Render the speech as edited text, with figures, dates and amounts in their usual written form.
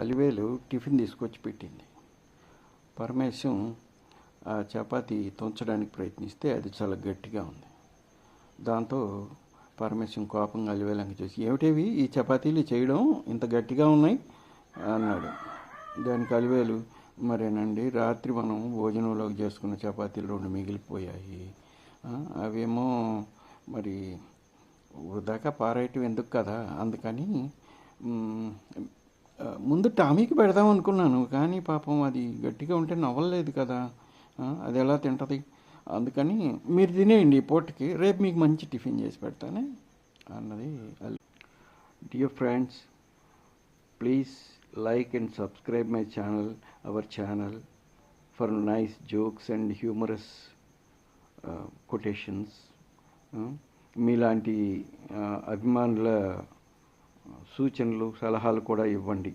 Alivelu tiffin తీసుకొచ్చి పెట్టింది. పరమేశం ఆ చపాతీ తుంచడానికి ప్రయత్నిస్తే అది చాలా గట్టిగా ఉంది. దాంతో పరమేశం కోపంగా అలివేలంక చూసి, ఏమిటేవి ఈ చపాతీలు చేయడం ఇంత గట్టిగా ఉన్నాయి అన్నాడు. దానికి అలివేలు, మరేనండి రాత్రి మనం భోజనంలోకి చేసుకున్న చపాతీలు 2 మిగిలిపోయాయి. అవేమో మరి వృధాగా పారేయటం ఎందుకు కదా, అందుకని ముందు టామీకి పెడదాం అనుకున్నాను, కానీ పాపం అది గట్టిగా ఉంటే నవ్వలేదు కదా, అది ఎలా తింటుంది, అందుకని మీరు తినేయండి ఈ పూటకి, రేపు మీకు మంచి టిఫిన్ చేసి పెడతానే అన్నది. Dear friends, please like and subscribe my channel, our channel, for nice jokes and humorous quotations. మీలాంటి అభిమానుల సూచనలు సలహాలు కూడా ఇవ్వండి.